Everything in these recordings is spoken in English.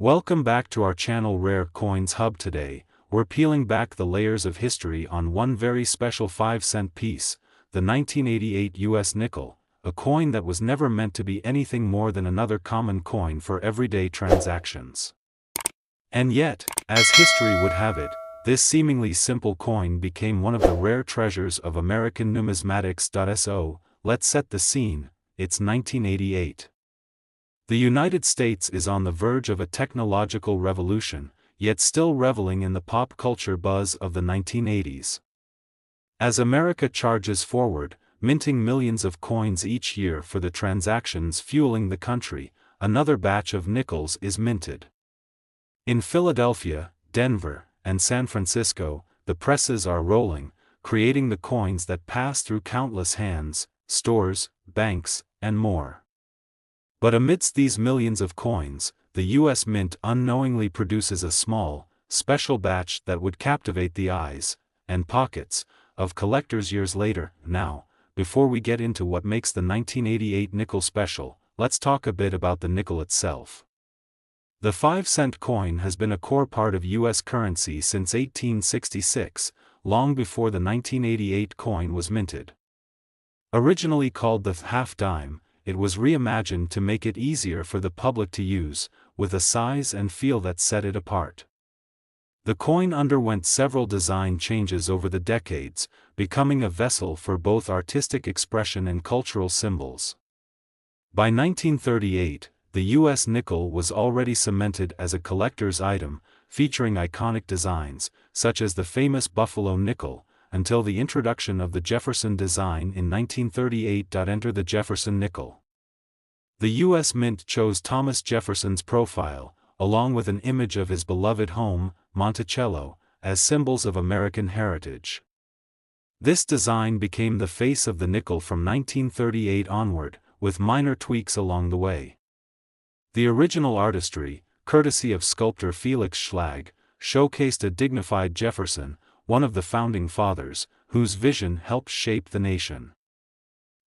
Welcome back to our channel Rare Coins Hub. Today, we're peeling back the layers of history on one very special 5-cent piece, the 1988 US nickel, a coin that was never meant to be anything more than another common coin for everyday transactions. And yet, as history would have it, this seemingly simple coin became one of the rare treasures of American numismatics. So, let's set the scene. It's 1988. The United States is on the verge of a technological revolution, yet still reveling in the pop culture buzz of the 1980s. As America charges forward, minting millions of coins each year for the transactions fueling the country, another batch of nickels is minted. In Philadelphia, Denver, and San Francisco, the presses are rolling, creating the coins that pass through countless hands, stores, banks, and more. But amidst these millions of coins, the U.S. Mint unknowingly produces a small, special batch that would captivate the eyes, and pockets, of collectors years later. Now, before we get into what makes the 1988 nickel special, let's talk a bit about the nickel itself. The 5-cent coin has been a core part of U.S. currency since 1866, long before the 1988 coin was minted. Originally called the half dime, it was reimagined to make it easier for the public to use, with a size and feel that set it apart. The coin underwent several design changes over the decades, becoming a vessel for both artistic expression and cultural symbols. By 1938, the U.S. nickel was already cemented as a collector's item, featuring iconic designs, such as the famous Buffalo nickel, until the introduction of the Jefferson design in 1938. Enter the Jefferson nickel. The U.S. Mint chose Thomas Jefferson's profile, along with an image of his beloved home, Monticello, as symbols of American heritage. This design became the face of the nickel from 1938 onward, with minor tweaks along the way. The original artistry, courtesy of sculptor Felix Schlag, showcased a dignified Jefferson, one of the founding fathers, whose vision helped shape the nation.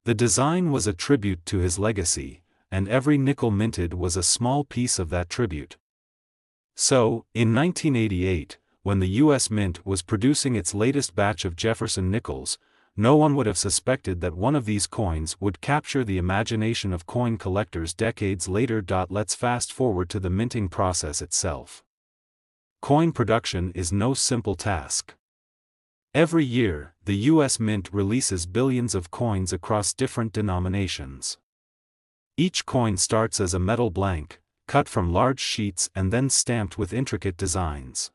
The design was a tribute to his legacy, and every nickel minted was a small piece of that tribute. So, in 1988, when the U.S. Mint was producing its latest batch of Jefferson nickels, no one would have suspected that one of these coins would capture the imagination of coin collectors decades later. Let's fast forward to the minting process itself. Coin production is no simple task. Every year, the U.S. Mint releases billions of coins across different denominations. Each coin starts as a metal blank, cut from large sheets and then stamped with intricate designs.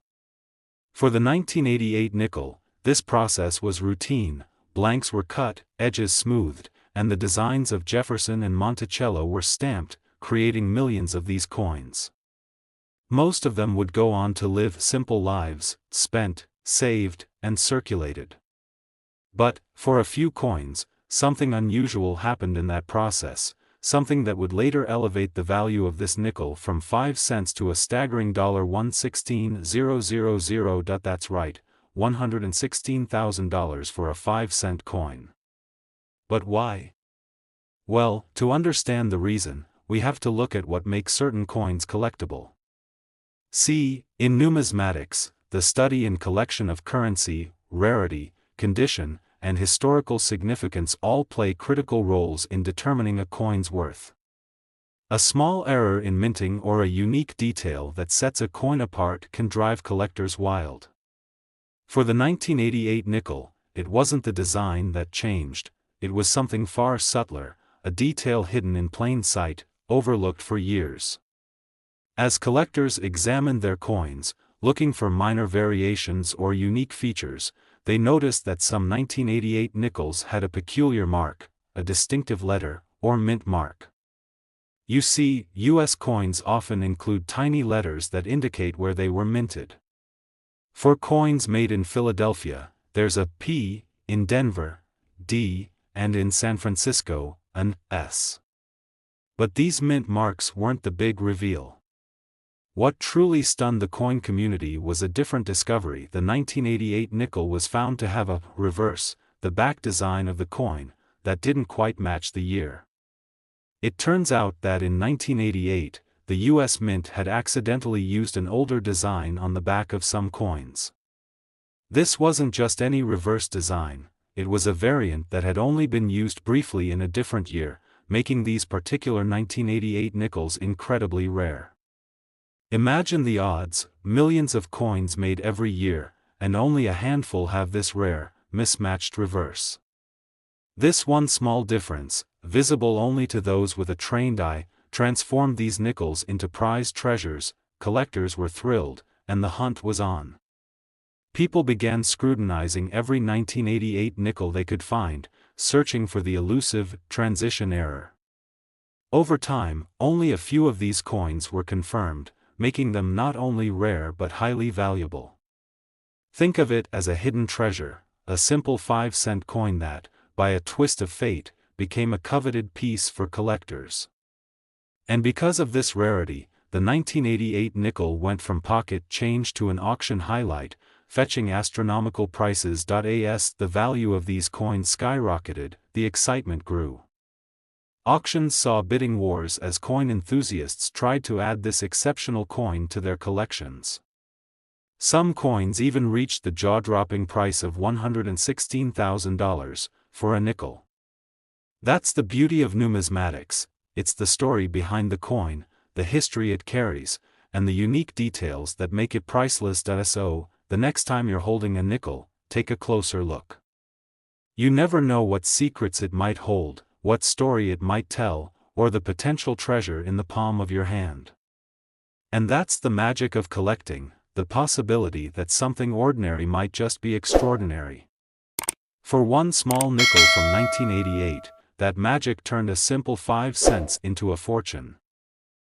For the 1988 nickel, this process was routine. Blanks were cut, edges smoothed, and the designs of Jefferson and Monticello were stamped, creating millions of these coins. Most of them would go on to live simple lives, spent, saved, and circulated. But, for a few coins, something unusual happened in that process, something that would later elevate the value of this nickel from 5 cents to a staggering $116,000. That's right, $116,000 for a 5-cent coin. But why? Well, to understand the reason, we have to look at what makes certain coins collectible. See, in numismatics, the study and collection of currency, rarity, condition, and historical significance all play critical roles in determining a coin's worth. A small error in minting or a unique detail that sets a coin apart can drive collectors wild. For the 1988 nickel, it wasn't the design that changed, it was something far subtler, a detail hidden in plain sight, overlooked for years. As collectors examined their coins, looking for minor variations or unique features, they noticed that some 1988 nickels had a peculiar mark, a distinctive letter, or mint mark. You see, U.S. coins often include tiny letters that indicate where they were minted. For coins made in Philadelphia, there's a P, in Denver, D, and in San Francisco, an S. But these mint marks weren't the big reveal. What truly stunned the coin community was a different discovery. The 1988 nickel was found to have a reverse, the back design of the coin, that didn't quite match the year. It turns out that in 1988, the U.S. Mint had accidentally used an older design on the back of some coins. This wasn't just any reverse design, it was a variant that had only been used briefly in a different year, making these particular 1988 nickels incredibly rare. Imagine the odds: millions of coins made every year, and only a handful have this rare, mismatched reverse. This one small difference, visible only to those with a trained eye, transformed these nickels into prized treasures. Collectors were thrilled, and the hunt was on. People began scrutinizing every 1988 nickel they could find, searching for the elusive transition error. Over time, only a few of these coins were confirmed, making them not only rare but highly valuable. Think of it as a hidden treasure, a simple 5-cent coin that, by a twist of fate, became a coveted piece for collectors. And because of this rarity, the 1988 nickel went from pocket change to an auction highlight, fetching astronomical prices. As the value of these coins skyrocketed, the excitement grew. Auctions saw bidding wars as coin enthusiasts tried to add this exceptional coin to their collections. Some coins even reached the jaw-dropping price of $116,000 for a nickel. That's the beauty of numismatics. It's the story behind the coin, the history it carries, and the unique details that make it priceless. So, the next time you're holding a nickel, take a closer look. You never know what secrets it might hold, what story it might tell, or the potential treasure in the palm of your hand. And that's the magic of collecting, the possibility that something ordinary might just be extraordinary. For one small nickel from 1988, that magic turned a simple 5 cents into a fortune.